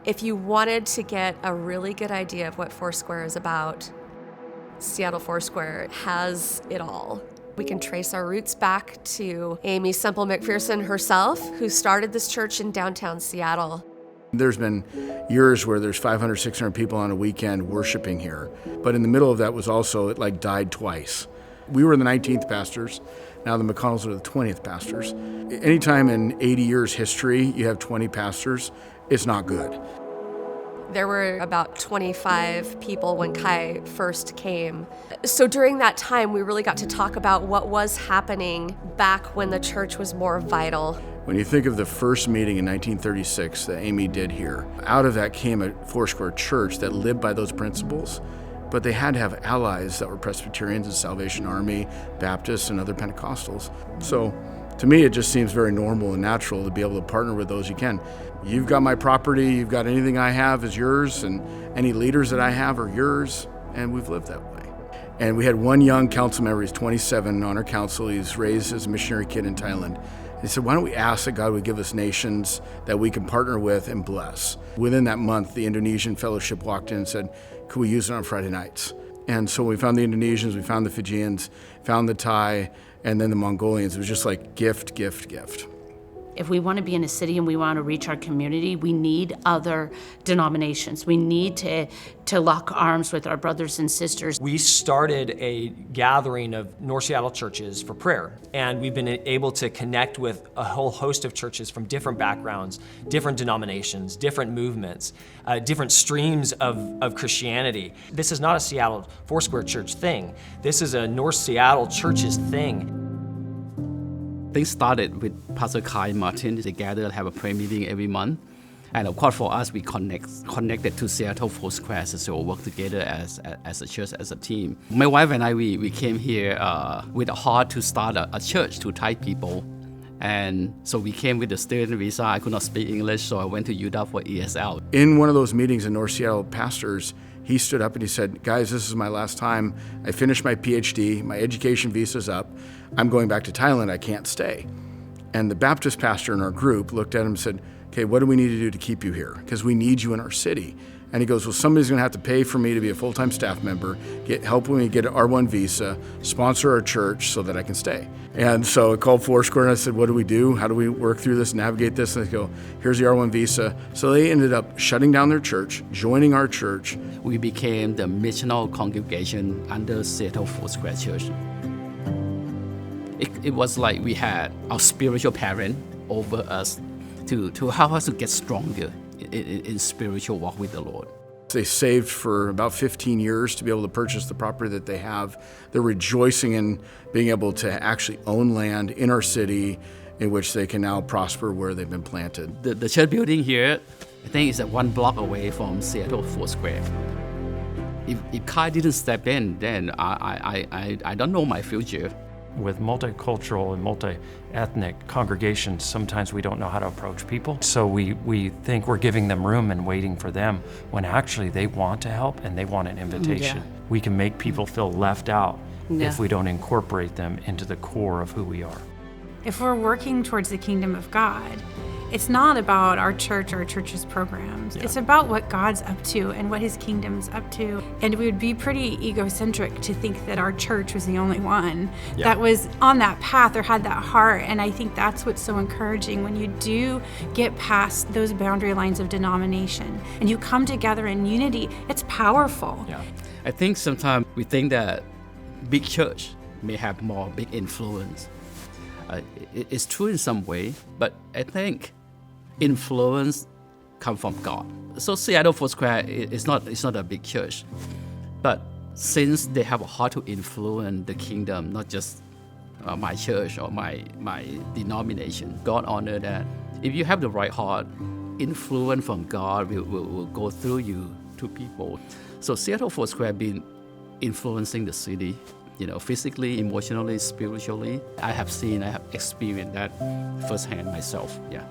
If you wanted to get a really good idea of what Foursquare is about, Seattle Foursquare has it all. We can trace our roots back to Amy Semple McPherson herself, who started this church in downtown Seattle. There's been years where there's 500, 600 people on a weekend worshiping here. But in the middle of that was also, it like died twice. We were the 19th pastors. Now the McConnells are the 20th pastors. Anytime in 80 years history you have 20 pastors, it's not good. There were about 25 people when Kai first came. So during that time, we really got to talk about what was happening back when the church was more vital. When you think of the first meeting in 1936 that Amy did here, out of that came a Foursquare church that lived by those principles, but they had to have allies that were Presbyterians and Salvation Army, Baptists, and other Pentecostals. So to me, it just seems very normal and natural to be able to partner with those you can. You've got my property, you've got anything I have is yours, and any leaders that I have are yours, and we've lived that way. And we had one young council member, he's 27, on our council. He's raised as a missionary kid in Thailand. He said, why don't we ask that God would give us nations that we can partner with and bless? Within that month, the Indonesian fellowship walked in and said, could we use it on Friday nights? And so we found the Indonesians, we found the Fijians, found the Thai, and then the Mongolians. It was just like gift, gift, gift. If we want to be in a city and we want to reach our community, we need other denominations. We need to lock arms with our brothers and sisters. We started a gathering of North Seattle churches for prayer, and we've been able to connect with a whole host of churches from different backgrounds, different denominations, different movements, different streams of Christianity. This is not a Seattle Foursquare Church thing. This is a North Seattle churches thing. Things started with Pastor Kai and Martin. They gather and have a prayer meeting every month. And of course, for us, we connected to Seattle Foursquare, so we work together as a church, as a team. My wife and I, we came here with a heart to start a church to Thai people. And so we came with a student visa. I could not speak English, so I went to UW for ESL. In one of those meetings in North Seattle pastors, he stood up and he said, guys, this is my last time. I finished my PhD, my education visa's up. I'm going back to Thailand, I can't stay. And the Baptist pastor in our group looked at him and said, okay, what do we need to do to keep you here? Because we need you in our city. And he goes, well, somebody's gonna have to pay for me to be a full-time staff member, help me get an R1 visa, sponsor our church so that I can stay. And so I called Foursquare and I said, what do we do? How do we work through this, navigate this? And they go, here's the R1 visa. So they ended up shutting down their church, joining our church. We became the missional congregation under Seattle Foursquare Church. It was like we had our spiritual parent over us to help us to get stronger in spiritual walk with the Lord. They saved for about 15 years to be able to purchase the property that they have. They're rejoicing in being able to actually own land in our city in which they can now prosper where they've been planted. The church building here, I think, is 1 block away from Seattle Foursquare. If Kai didn't step in, then I don't know my future. With multicultural and multi-ethnic congregations, sometimes we don't know how to approach people. So we think we're giving them room and waiting for them when actually they want to help and they want an invitation. Yeah. We can make people feel left out Yeah. if we don't incorporate them into the core of who we are. If we're working towards the kingdom of God, it's not about our church's programs. Yeah. It's about what God's up to and what his kingdom's up to. And we would be pretty egocentric to think that our church was the only one that was on that path or had that heart. And I think that's what's so encouraging when you do get past those boundary lines of denomination and you come together in unity. It's powerful. Yeah. I think sometimes we think that big church may have more big influence. It's true in some way, but I think influence comes from God. So Seattle Foursquare is not a big church, but since they have a heart to influence the kingdom, not just my church or my denomination, God honor that. If you have the right heart, influence from God will go through you to people. So Seattle Foursquare been influencing the city, physically, emotionally, spiritually. I have experienced that firsthand myself, yeah.